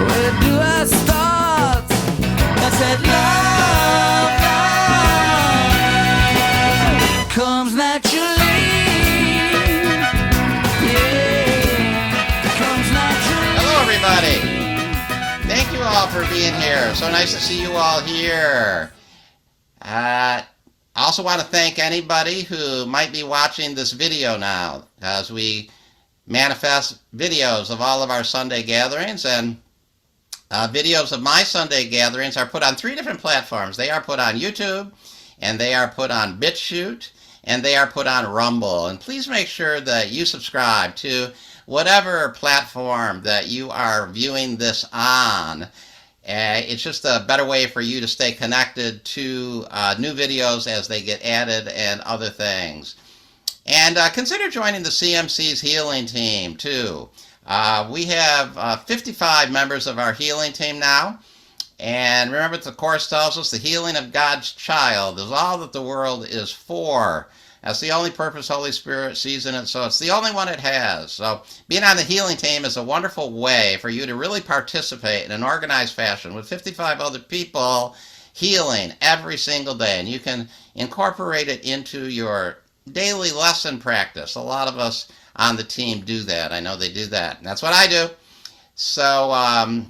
Where do I start? I said love comes naturally. Yeah, comes naturally. Hello, everybody. Thank you all for being here. So nice to see you all here. I also want to thank anybody who might be watching this video now, as we manifest videos of all of our Sunday gatherings, and videos of my Sunday gatherings are put on 3 different platforms. They are put on YouTube, and they are put on BitChute, and they are put on Rumble. And please make sure that you subscribe to whatever platform that you are viewing this on. It's just a better way for you to stay connected to new videos as they get added and other things. And consider joining the CMC's healing team too. We have 55 members of our healing team now. And remember, the Course tells us the healing of God's child is all that the world is for. That's the only purpose Holy Spirit sees in it, so it's the only one it has. So being on the healing team is a wonderful way for you to really participate in an organized fashion with 55 other people healing every single day. And you can incorporate it into your daily lesson practice. A lot of us on the team do that. I know they do that. And that's what I do. So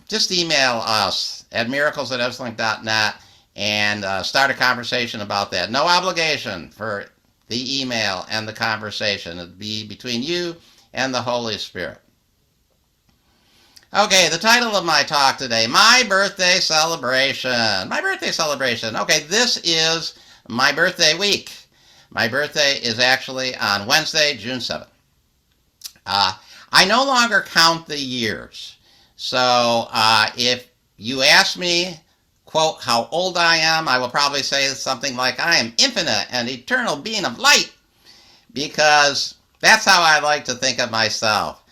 just email us at miracles@eslink.net and start a conversation about that. No obligation for the email and the conversation. It'd be between you and the Holy Spirit. Okay, the title of my talk today, My Birthday Celebration. My birthday celebration. Okay, this is my birthday week. My birthday is actually on Wednesday, June 7th. I no longer count the years. So if you ask me, quote, how old I am, I will probably say something like, I am infinite and eternal being of light, because that's how I like to think of myself.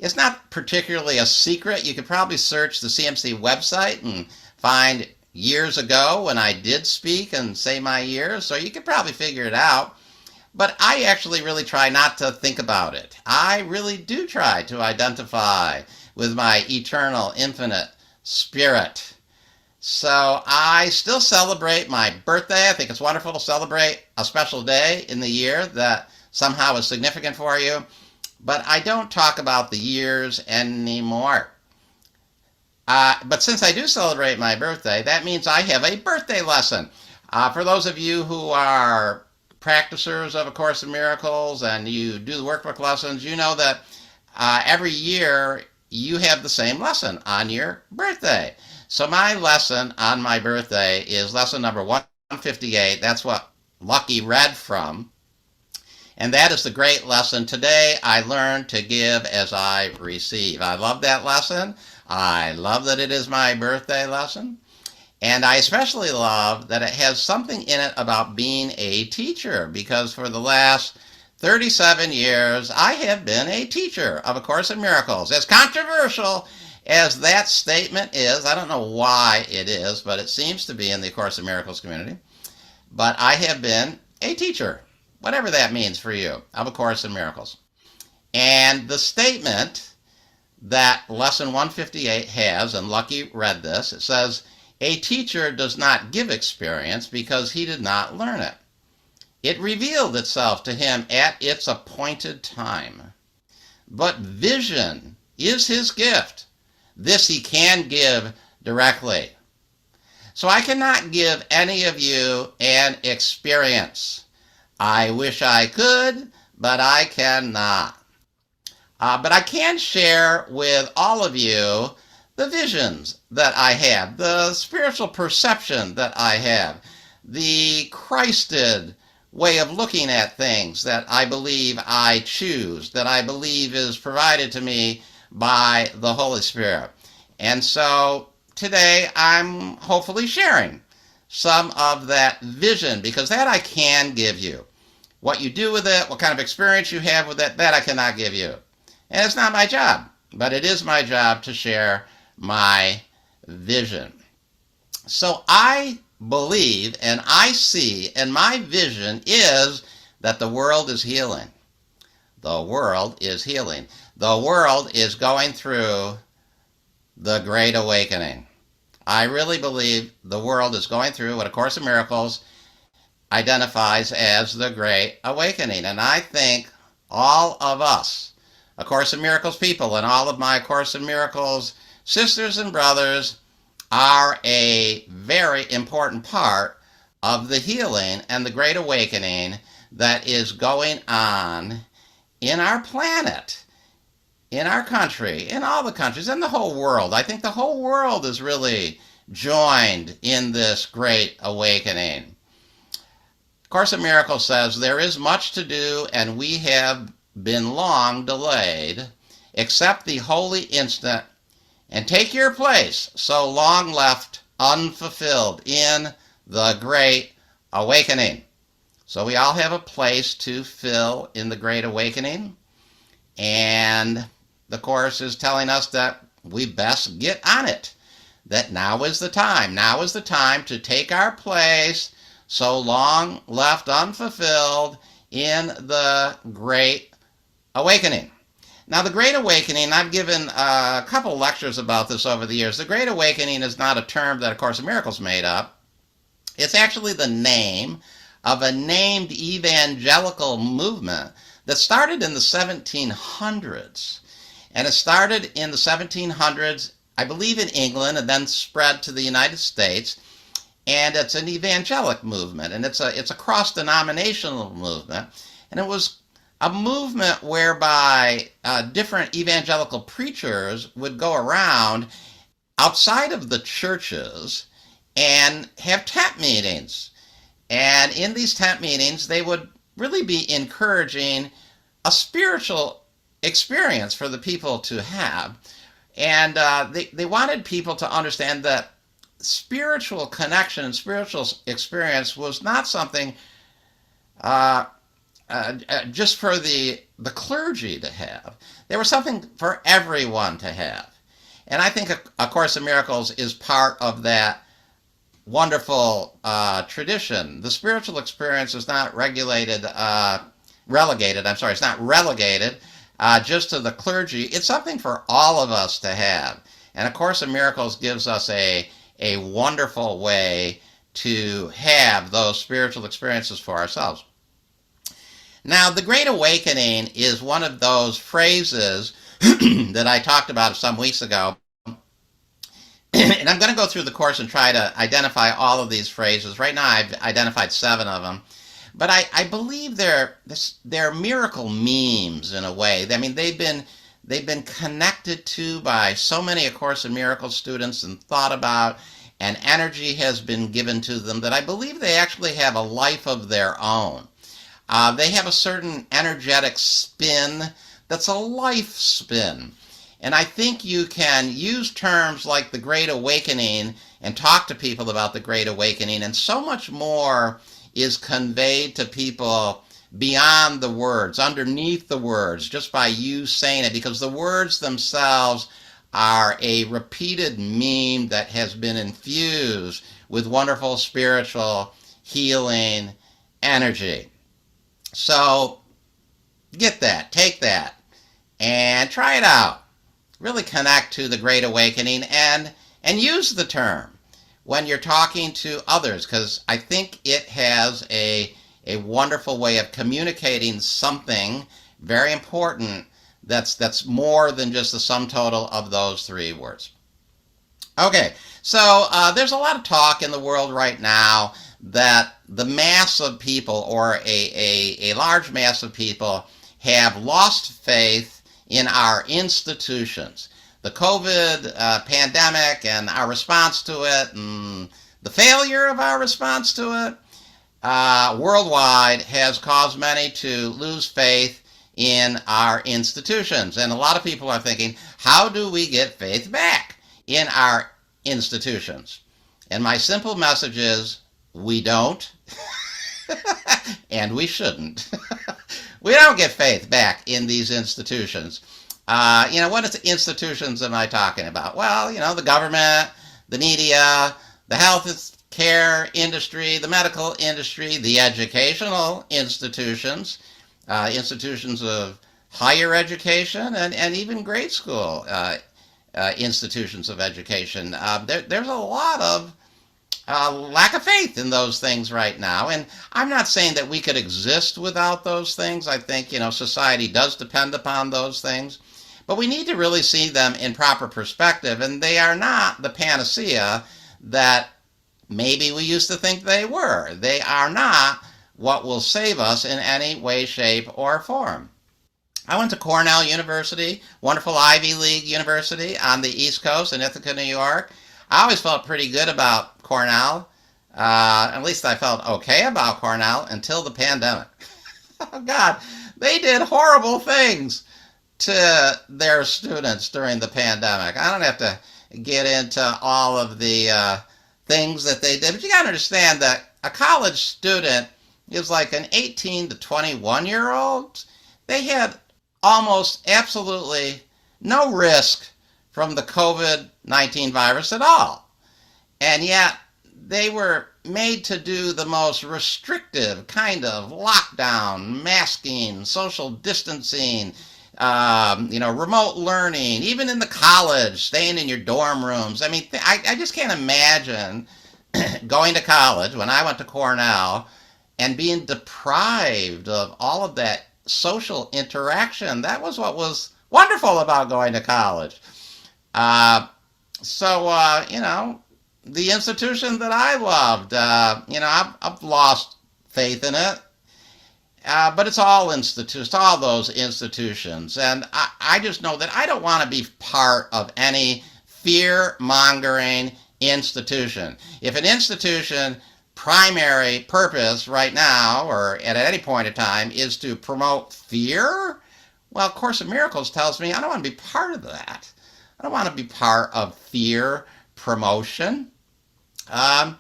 It's not particularly a secret. You could probably search the CMC website and find years ago when I did speak and say my years, so you could probably figure it out. But I actually really try not to think about it. I really do try to identify with my eternal, infinite spirit. So I still celebrate my birthday. I think it's wonderful to celebrate a special day in the year that somehow is significant for you. But I don't talk about the years anymore. But since I do celebrate my birthday, that means I have a birthday lesson. For those of you who are practicers of A Course in Miracles and you do the workbook lessons, you know that every year you have the same lesson on your birthday. So my lesson on my birthday is lesson number 158. That's what Lucky read from. And that is the great lesson. Today I learned to give as I receive. I love that lesson. I love that it is my birthday lesson. And I especially love that it has something in it about being a teacher, because for the last 37 years I have been a teacher of A Course in Miracles. As controversial as that statement is, I don't know why it is, but it seems to be in the Course in Miracles community. But I have been a teacher, whatever that means for you, of A Course in Miracles. And the statement that lesson 158 has, and Lucky read this, it says, a teacher does not give experience because he did not learn it. It revealed itself to him at its appointed time. But vision is his gift. This he can give directly. So I cannot give any of you an experience. I wish I could, but I cannot. But I can share with all of you the visions that I have, the spiritual perception that I have, the Christed way of looking at things that I believe I choose, that I believe is provided to me by the Holy Spirit. And so today I'm hopefully sharing some of that vision, because that I can give you. What you do with it, what kind of experience you have with it, that I cannot give you. And it's not my job, but it is my job to share my vision. So I believe and I see, and my vision is that the world is healing. The world is healing. The world is going through the Great Awakening. I really believe the world is going through what A Course in Miracles identifies as the Great Awakening. And I think all of us, A Course in Miracles people, and all of my Course in Miracles sisters and brothers are a very important part of the healing and the Great Awakening that is going on in our planet, in our country, in all the countries, in the whole world. I think the whole world is really joined in this Great Awakening. Course in Miracles says, there is much to do, and we have been long delayed. Accept the holy instant, and take your place, so long left unfulfilled in the Great Awakening. So we all have a place to fill in the Great Awakening, and the Course is telling us that we best get on it, that now is the time. Now is the time to take our place, so long left unfulfilled in the Great Awakening. Now, the Great Awakening, I've given a couple lectures about this over the years. The Great Awakening is not a term that A Course in Miracles made up. It's actually the name of a named evangelical movement that started in the 1700s. And it started in the 1700s, I believe in England, and then spread to the United States. And it's an evangelic movement, and it's a cross-denominational movement. And it was a movement whereby different evangelical preachers would go around outside of the churches and have tent meetings. And in these tent meetings, they would really be encouraging a spiritual experience for the people to have. And they wanted people to understand that spiritual connection and spiritual experience was not something just for the clergy to have. There was something for everyone to have. And I think A Course in Miracles is part of that wonderful tradition. The spiritual experience is not relegated just to the clergy. It's something for all of us to have. And A Course in Miracles gives us a wonderful way to have those spiritual experiences for ourselves. Now, the Great Awakening is one of those phrases that I talked about some weeks ago. And I'm going to go through the Course and try to identify all of these phrases. Right now, I've identified 7 of them. But I believe they're miracle memes in a way. I mean, they've been connected to by so many A Course in Miracles students and thought about, and energy has been given to them that I believe they actually have a life of their own. They have a certain energetic spin that's a life spin. And I think you can use terms like the Great Awakening and talk to people about the Great Awakening, and so much more is conveyed to people beyond the words, underneath the words, just by you saying it, because the words themselves are a repeated meme that has been infused with wonderful spiritual healing energy. So get that, take that, and try it out. Really connect to the Great Awakening and use the term when you're talking to others, because I think it has a wonderful way of communicating something very important that's more than just the sum total of those 3 words. Okay, so there's a lot of talk in the world right now that the mass of people, or a large mass of people, have lost faith in our institutions. The COVID pandemic and our response to it, and the failure of our response to it worldwide has caused many to lose faith in our institutions. And a lot of people are thinking, how do we get faith back in our institutions? And my simple message is, we don't, and we shouldn't. We don't get faith back in these institutions. What institutions am I talking about? Well, the government, the media, the health care industry, the medical industry, the educational institutions, institutions of higher education, and even grade school institutions of education. There's a lot of lack of faith in those things right now. And I'm not saying that we could exist without those things. I think, society does depend upon those things. But we need to really see them in proper perspective. And they are not the panacea that maybe we used to think they were. They are not what will save us in any way, shape, or form. I went to Cornell University, wonderful Ivy League university on the East Coast in Ithaca, New York. I always felt pretty good about Cornell. At least I felt okay about Cornell until the pandemic. Oh, God, they did horrible things to their students during the pandemic. I don't have to get into all of the things that they did, but you got to understand that a college student is like an 18 to 21-year-old. They had almost absolutely no risk from the COVID-19 virus at all. And yet they were made to do the most restrictive kind of lockdown, masking, social distancing, remote learning, even in the college, staying in your dorm rooms. I mean, I just can't imagine going to college when I went to Cornell and being deprived of all of that social interaction. That was what was wonderful about going to college. The institution that I loved, I've lost faith in it. But it's all institutions, all those institutions. And I just know that I don't want to be part of any fear-mongering institution. If an institution primary purpose right now or at any point in time is to promote fear, well, Course in Miracles tells me I don't want to be part of that. I don't want to be part of fear promotion. And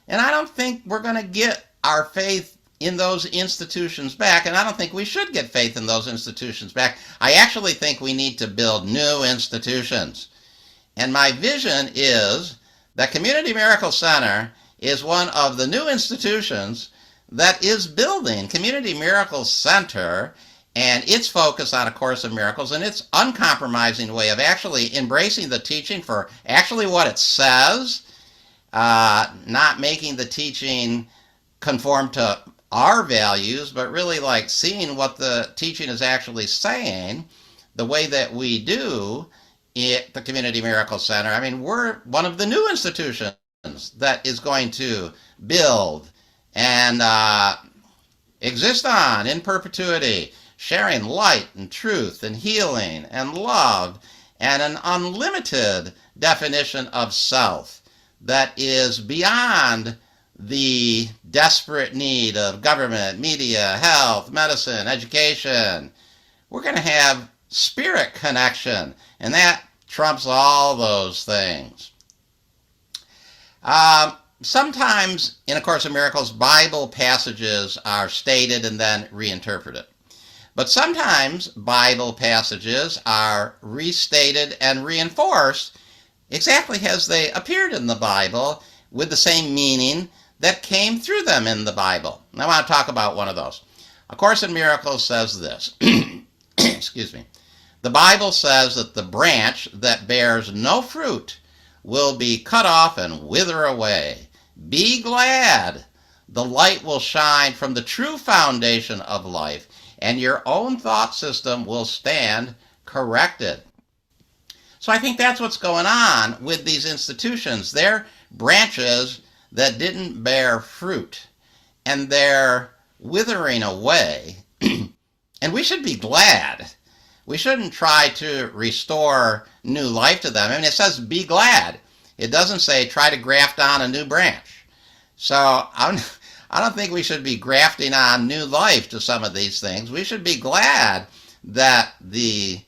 I don't think we're going to get our faith in those institutions back, and I don't think we should get faith in those institutions back. I actually think we need to build new institutions. And my vision is that Community Miracle Center is one of the new institutions that is building. Community Miracle Center and its focus on A Course in Miracles and its uncompromising way of actually embracing the teaching for actually what it says, not making the teaching conform to our values, but really like seeing what the teaching is actually saying, the way that we do at the Community Miracle Center. I mean, we're one of the new institutions that is going to build and exist on in perpetuity, sharing light and truth and healing and love and an unlimited definition of self that is beyond the desperate need of government, media, health, medicine, education. We're going to have spirit connection, and that trumps all those things. Sometimes in A Course in Miracles, Bible passages are stated and then reinterpreted. But sometimes Bible passages are restated and reinforced exactly as they appeared in the Bible with the same meaning that came through them in the Bible. And I want to talk about one of those. A Course in Miracles says this. Excuse me. The Bible says that the branch that bears no fruit will be cut off and wither away. Be glad. The light will shine from the true foundation of life, and your own thought system will stand corrected. So I think that's what's going on with these institutions. They're branches that didn't bear fruit, and they're withering away. And we should be glad. We shouldn't try to restore new life to them. I mean, it says be glad. It doesn't say try to graft on a new branch. So I don't think we should be grafting on new life to some of these things. We should be glad that the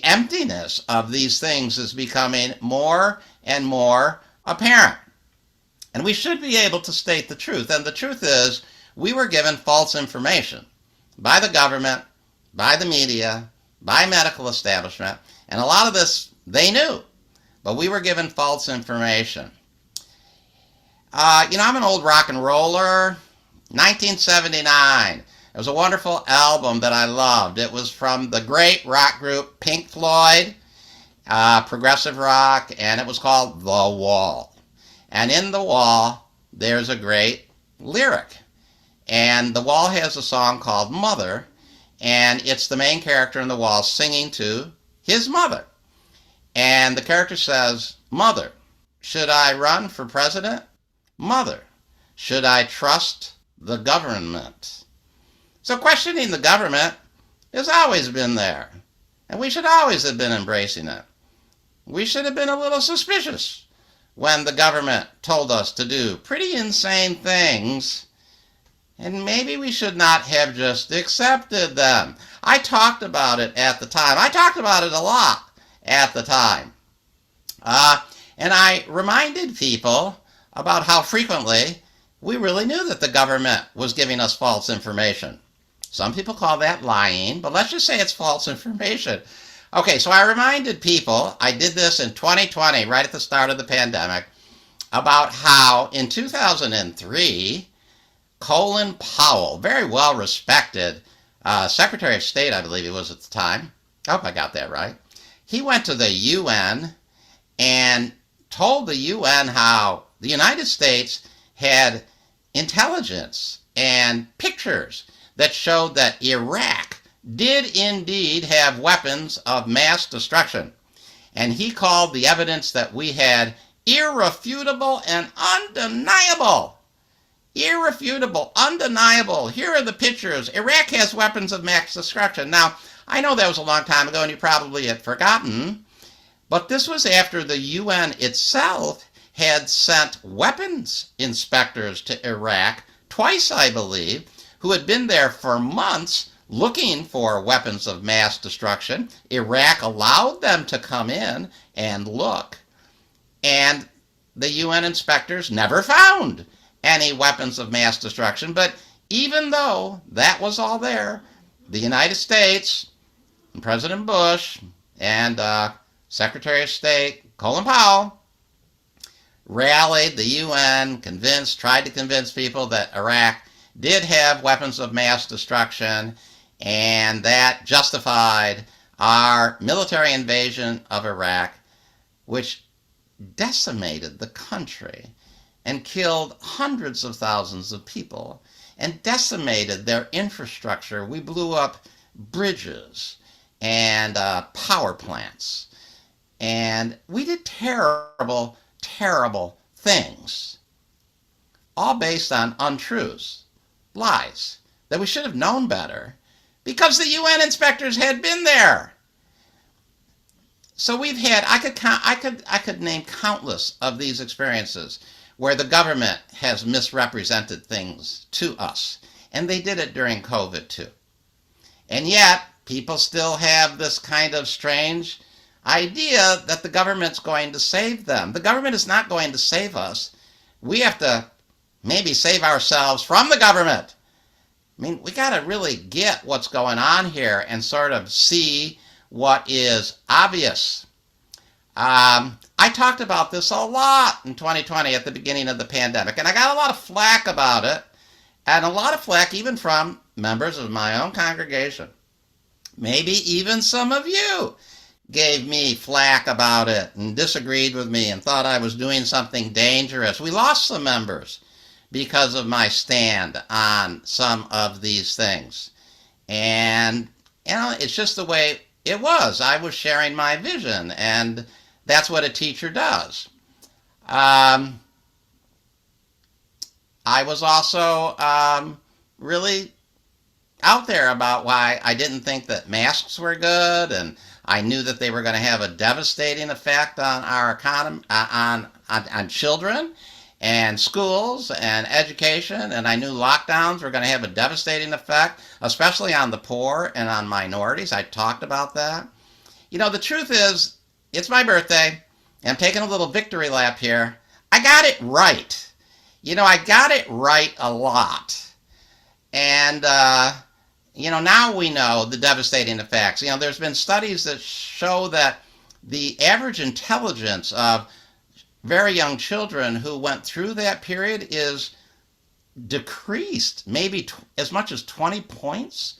emptiness of these things is becoming more and more apparent. And we should be able to state the truth. And the truth is, we were given false information by the government, by the media, by medical establishment, and a lot of this they knew, but we were given false information. I'm an old rock and roller. 1979. It was a wonderful album that I loved. It was from the great rock group Pink Floyd. progressive rock, and it was called The Wall. And in The Wall, there's a great lyric. And The Wall has a song called Mother, and it's the main character in The Wall singing to his mother. And the character says, "Mother, should I run for president? Mother, should I trust the government?" So questioning the government has always been there, and we should always have been embracing it. We should have been a little suspicious when the government told us to do pretty insane things, and maybe we should not have just accepted them. I talked about it at the time. I talked about it a lot at the time. And I reminded people about how frequently we really knew that the government was giving us false information. Some people call that lying, but let's just say it's false information. Okay, so I reminded people, I did this in 2020, right at the start of the pandemic, about how in 2003, Colin Powell, very well respected Secretary of State, I believe he was at the time. I hope I got that right. He went to the UN and told the UN how the United States had intelligence and pictures that showed that Iraq did indeed have weapons of mass destruction. And he called the evidence that we had irrefutable and undeniable. Irrefutable, undeniable. Here are the pictures. Iraq has weapons of mass destruction. Now, I know that was a long time ago and you probably had forgotten, but this was after the UN itself had sent weapons inspectors to Iraq, twice I believe, who had been there for months looking for weapons of mass destruction. Iraq allowed them to come in and look, and the UN inspectors never found any weapons of mass destruction. But even though that was all there, the United States, and President Bush, and Secretary of State Colin Powell rallied the UN, tried to convince people that Iraq did have weapons of mass destruction, and that justified our military invasion of Iraq, which decimated the country and killed hundreds of thousands of people and decimated their infrastructure. We blew up bridges and power plants, and we did terrible, terrible things, all based on untruths, lies, that we should have known better because the UN inspectors had been there. So we've had, I could name countless of these experiences where the government has misrepresented things to us, and they did it during COVID too. And yet, people still have this kind of strange idea that the government's going to save them. The government is not going to save us. We have to maybe save ourselves from the government. I mean, we got to really get what's going on here and sort of see what is obvious. I talked about this a lot in 2020 at the beginning of the pandemic, and I got a lot of flack about it, and a lot of flack even from members of my own congregation. Maybe even some of you gave me flack about it and disagreed with me and thought I was doing something dangerous. We lost some members because of my stand on some of these things. And, you know, it's just the way it was. I was sharing my vision, and that's what a teacher does. I was also really out there about why I didn't think that masks were good, and I knew that they were going to have a devastating effect on our economy, on children and schools and education, and I knew lockdowns were going to have a devastating effect, especially on the poor and on minorities. I talked about that. You know, the truth is, it's my birthday, and I'm taking a little victory lap here. I got it right. You know, I got it right a lot. And, you know, now we know the devastating effects. You know, there's been studies that show that the average intelligence of very young children who went through that period is decreased, maybe as much as 20 points,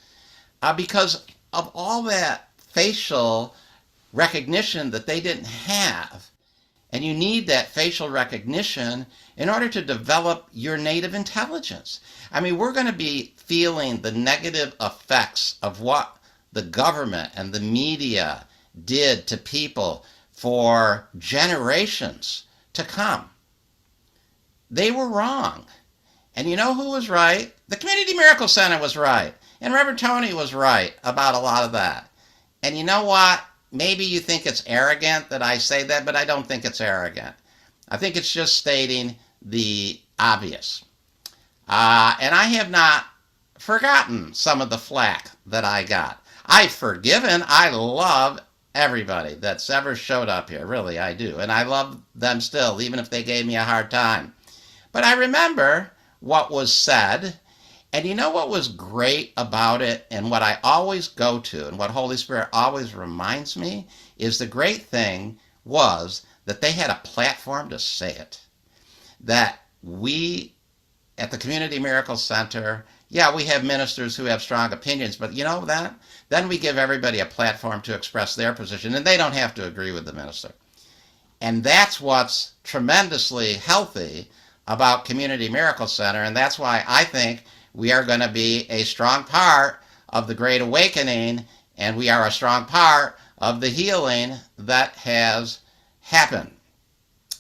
because of all that facial recognition that they didn't have. And you need that facial recognition in order to develop your native intelligence. I mean, we're going to be feeling the negative effects of what the government and the media did to people for generations to come. They were wrong. And you know who was right? The Community Miracle Center was right. And Reverend Tony was right about a lot of that. And you know what? Maybe you think it's arrogant that I say that, but I don't think it's arrogant. I think it's just stating the obvious. And I have not forgotten some of the flack that I got. I've forgiven. I love everybody that's ever showed up here. Really, I do. And I love them still, even if they gave me a hard time. But I remember what was said. And you know what was great about it, and what I always go to, and what Holy Spirit always reminds me, is the great thing was that they had a platform to say it. That we at the Community Miracle Center, yeah, we have ministers who have strong opinions, but you know that? Then we give everybody a platform to express their position, and they don't have to agree with the minister. And that's what's tremendously healthy about Community Miracle Center, and that's why I think we are going to be a strong part of the Great Awakening, and we are a strong part of the healing that has happened.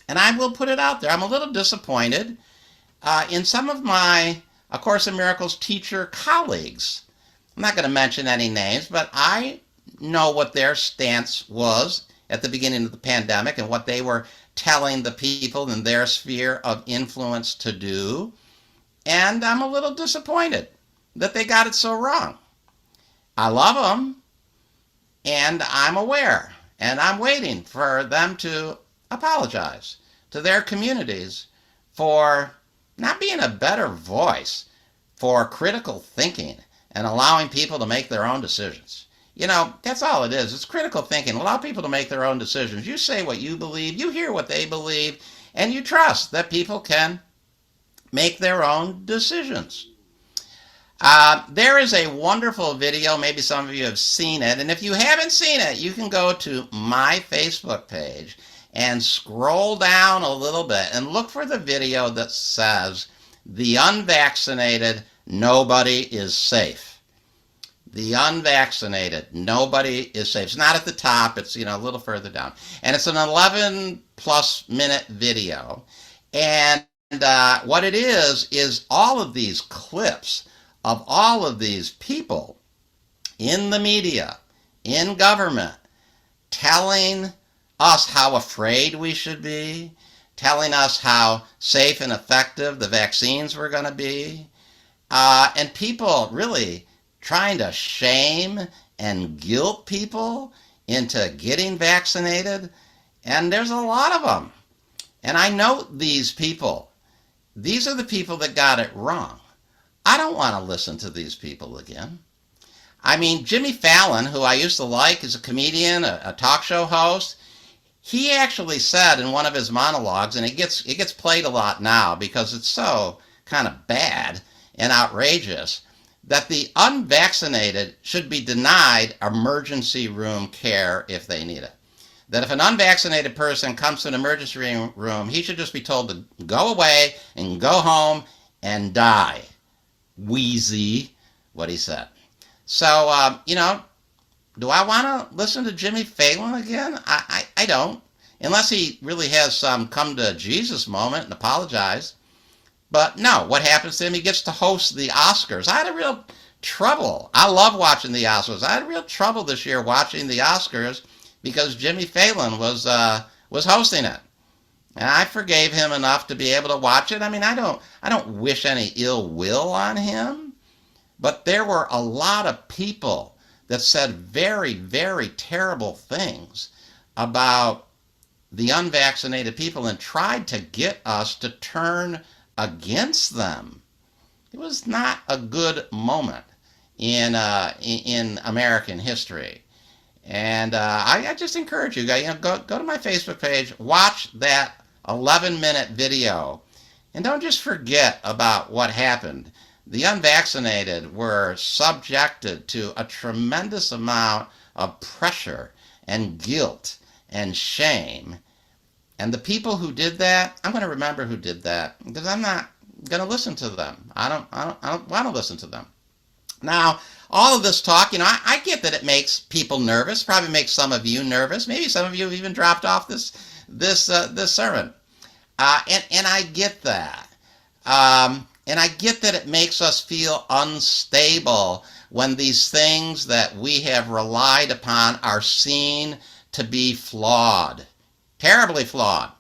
And I will put it out there. I'm a little disappointed in some of my A Course in Miracles teacher colleagues. I'm not going to mention any names, but I know what their stance was at the beginning of the pandemic and what they were telling the people in their sphere of influence to do. And I'm a little disappointed that they got it so wrong. I love them, and I'm aware, and I'm waiting for them to apologize to their communities for not being a better voice for critical thinking and allowing people to make their own decisions. You know, that's all it is. It's critical thinking. Allow people to make their own decisions. You say what you believe, you hear what they believe, and you trust that people can make their own decisions. There is a wonderful video. Maybe some of you have seen it. And if you haven't seen it, you can go to my Facebook page and scroll down a little bit and look for the video that says, "The unvaccinated, nobody is safe." The unvaccinated, nobody is safe. It's not at the top. It's, a little further down. And it's an 11 plus minute video. And what it is all of these clips of all of these people in the media, in government, telling us how afraid we should be, telling us how safe and effective the vaccines were going to be, and people really trying to shame and guilt people into getting vaccinated. And there's a lot of them. And I know these people. These are the people that got it wrong. I don't want to listen to these people again. I mean, Jimmy Fallon, who I used to like as a comedian, a talk show host, he actually said in one of his monologues, and it gets played a lot now because it's so kind of bad and outrageous, that the unvaccinated should be denied emergency room care if they need it. That if an unvaccinated person comes to an emergency room, he should just be told to go away and go home and die. Wheezy, what he said. So, do I want to listen to Jimmy Fallon again? I don't, unless he really has some come to Jesus moment and apologize. But no, what happens to him? He gets to host the Oscars. I had a real trouble. I love watching the Oscars. I had real trouble this year watching the Oscars because Jimmy Fallon was hosting it. And I forgave him enough to be able to watch it. I mean, I don't wish any ill will on him, but there were a lot of people that said very, very terrible things about the unvaccinated people and tried to get us to turn against them. It was not a good moment in American history. And I just encourage you guys, go to my Facebook page, watch that 11-minute video, and don't just forget about what happened. The unvaccinated were subjected to a tremendous amount of pressure and guilt and shame. And the people who did that, I'm going to remember who did that because I'm not going to listen to them. I don't want to listen to them. Now, all of this talk, I get that it makes people nervous. Probably makes some of you nervous. Maybe some of you have even dropped off this sermon. And I get that. And I get that it makes us feel unstable when these things that we have relied upon are seen to be flawed, terribly flawed.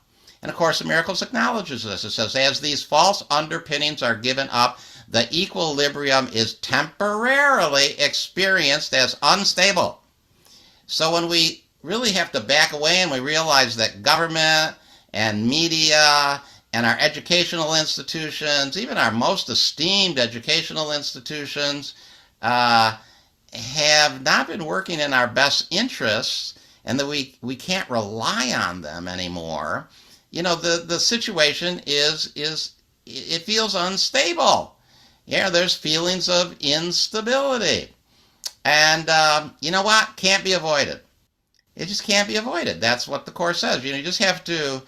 And of course, the Miracles acknowledges this. It says, as these false underpinnings are given up, the equilibrium is temporarily experienced as unstable. So when we really have to back away and we realize that government and media and our educational institutions, even our most esteemed educational institutions, have not been working in our best interests, and that we can't rely on them anymore, the situation it feels unstable. There's feelings of instability. And you know what? Can't be avoided. It just can't be avoided. That's what the Course says. You just have to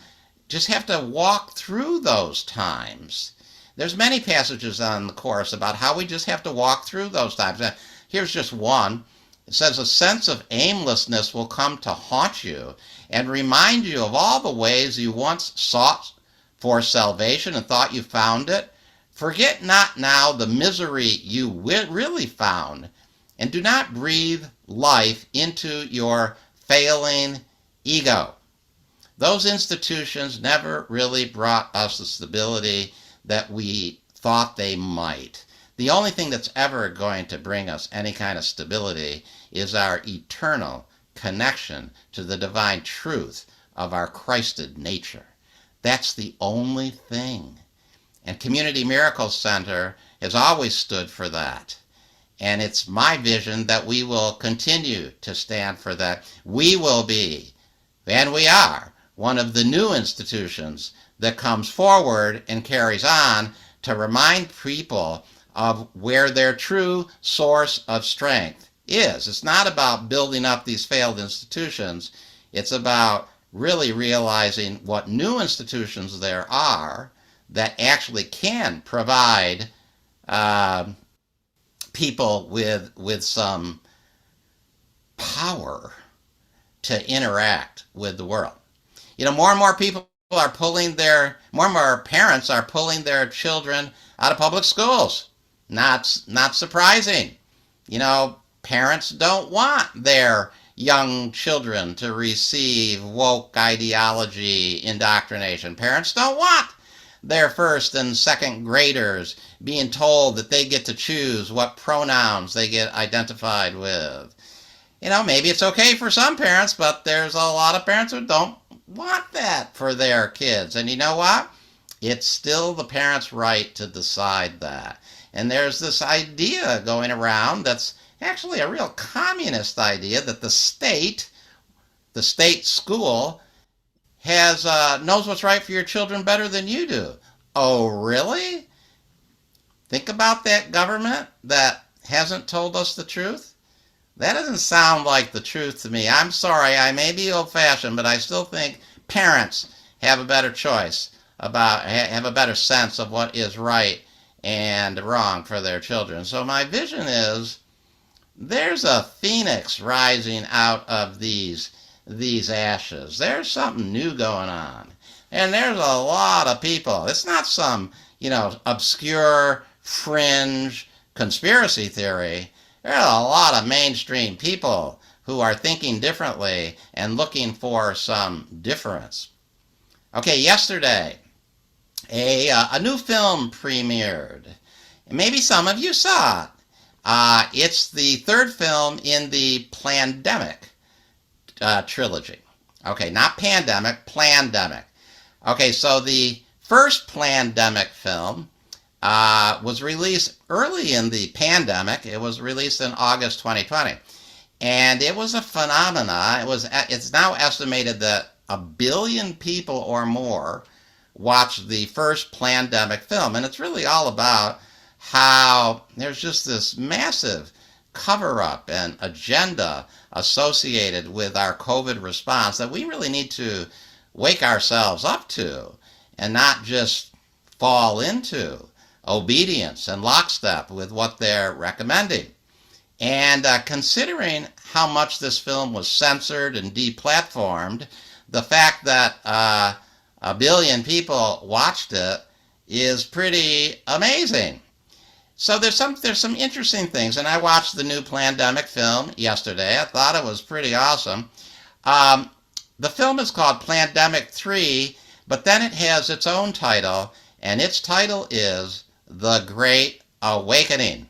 walk through those times. There's many passages on the Course about how we just have to walk through those times. Now, here's just one. It says, a sense of aimlessness will come to haunt you and remind you of all the ways you once sought for salvation and thought you found it. Forget not now the misery you really found, and do not breathe life into your failing ego. Those institutions never really brought us the stability that we thought they might. The only thing that's ever going to bring us any kind of stability is our eternal connection to the divine truth of our Christed nature. That's the only thing. And Community Miracles Center has always stood for that. And it's my vision that we will continue to stand for that. We will be, and we are, one of the new institutions that comes forward and carries on to remind people of where their true source of strength is. It's not about building up these failed institutions. It's about really realizing what new institutions there are that actually can provide people with some power to interact with the world. More and more people are more and more parents are pulling their children out of public schools. Not surprising. Parents don't want their young children to receive woke ideology indoctrination. Parents don't want their first and second graders being told that they get to choose what pronouns they get identified with. Maybe it's okay for some parents, but there's a lot of parents who don't want that for their kids. And you know what? It's still the parents' right to decide that. And there's this idea going around that's actually a real communist idea that the state school knows what's right for your children better than you do. Oh, really? Think about that government that hasn't told us the truth. That doesn't sound like the truth to me. I'm sorry, I may be old-fashioned, but I still think parents have a better choice have a better sense of what is right and wrong for their children. So my vision is there's a phoenix rising out of these ashes. There's something new going on. And there's a lot of people. It's not some, obscure fringe conspiracy theory. There are a lot of mainstream people who are thinking differently and looking for some difference. Okay, yesterday, a new film premiered. Maybe some of you saw it. It's the third film in the Plandemic trilogy. Okay, not pandemic, Plandemic. Okay, so the first Plandemic film was released early in the pandemic. It was released in August 2020. And it was a phenomena. It's now estimated that 1 billion people or more watched the first Plandemic film. And it's really all about how there's just this massive cover-up and agenda associated with our COVID response that we really need to wake ourselves up to and not just fall into obedience and lockstep with what they're recommending. And considering how much this film was censored and deplatformed, the fact that 1 billion people watched it is pretty amazing. So there's some interesting things, and I watched the new Plandemic film yesterday. I thought it was pretty awesome. The film is called Plandemic 3, but then it has its own title, and its title is The Great Awakening.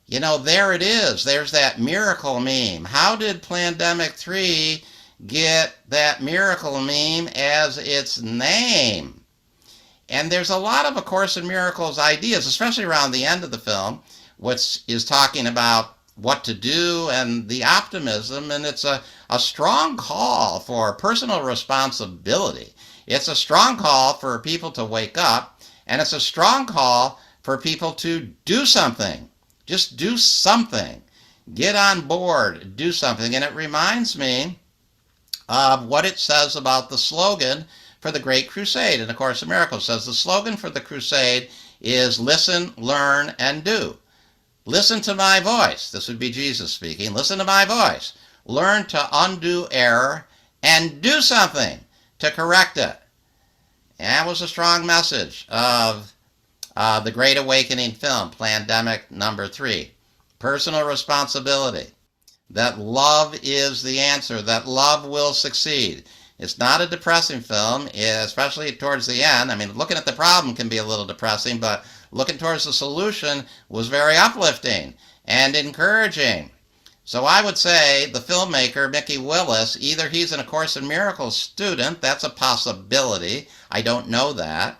You know, there it is. There's that miracle meme. How did Plandemic 3 get that miracle meme as its name? And there's a lot of A Course in Miracles ideas, especially around the end of the film, which is talking about what to do and the optimism, and it's a strong call for personal responsibility. It's a strong call for people to wake up, and it's a strong call for people to do something. Just do something. Get on board, do something. And it reminds me of what it says about the slogan for the Great Crusade. And A Course in Miracles says the slogan for the crusade is listen, learn, and do. Listen to my voice. This would be Jesus speaking. Listen to my voice. Learn to undo error and do something to correct it. And that was a strong message of the Great Awakening film, Plandemic number 3. Personal responsibility. That love is the answer. That love will succeed. It's not a depressing film, especially towards the end. I mean, looking at the problem can be a little depressing, but looking towards the solution was very uplifting and encouraging. So I would say the filmmaker, Mickey Willis, either he's an A Course in Miracles student, that's a possibility, I don't know that,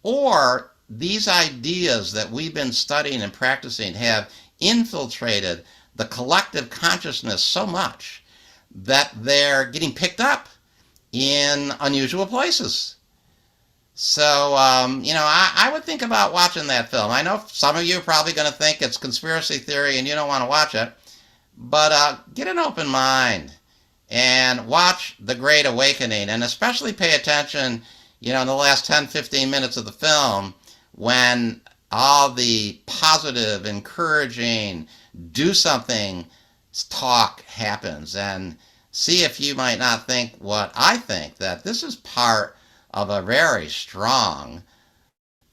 or these ideas that we've been studying and practicing have infiltrated the collective consciousness so much that they're getting picked up in unusual places. So, I would think about watching that film. I know some of you are probably going to think it's conspiracy theory and you don't want to watch it, but get an open mind and watch The Great Awakening, and especially pay attention, in the last 10, 15 minutes of the film when all the positive, encouraging, do something talk happens, and see if you might not think what I think, that this is part of a very strong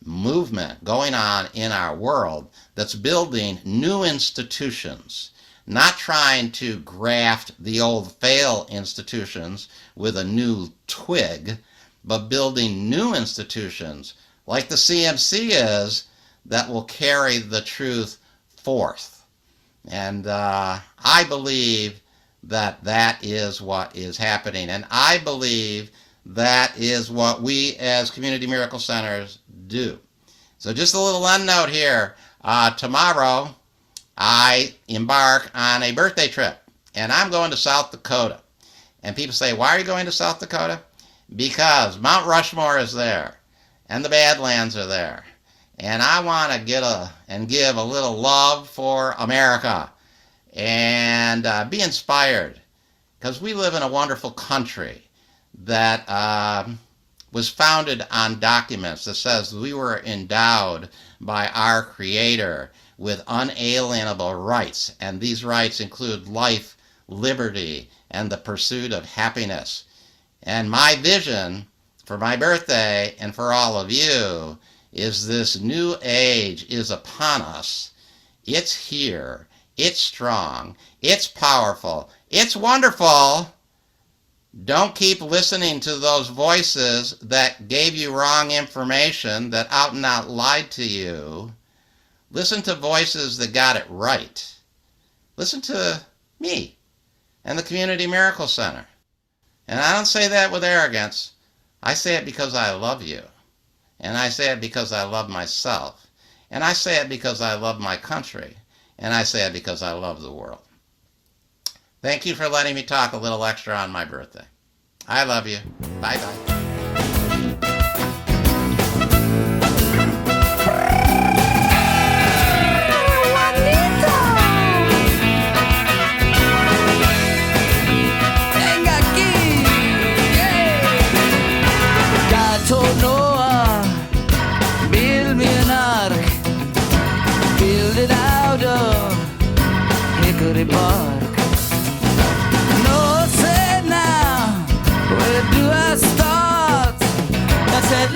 movement going on in our world that's building new institutions, not trying to graft the old failed institutions with a new twig, but building new institutions like the CMC is that will carry the truth forth. And I believe that is what is happening. And I believe that is what we as Community Miracle Centers do. So just a little end note here. Tomorrow I embark on a birthday trip, and I'm going to South Dakota. And people say, why are you going to South Dakota? Because Mount Rushmore is there, and the Badlands are there. And I want to give a little love for America and be inspired, because we live in a wonderful country that was founded on documents that says we were endowed by our Creator with unalienable rights, and these rights include life, liberty, and the pursuit of happiness. And my vision for my birthday and for all of you is this new age is upon us. It's here. It's strong. It's powerful. It's wonderful. Don't keep listening to those voices that gave you wrong information, that out and out lied to you. Listen to voices that got it right. Listen to me and the Community Miracle Center. And I don't say that with arrogance. I say it because I love you. And I say it because I love myself. And I say it because I love my country. And I say it because I love the world. Thank you for letting me talk a little extra on my birthday. I love you. Bye-bye. told Noah, build me an ark, build it out of hickory bark. Noah said, now, where do I start? I said,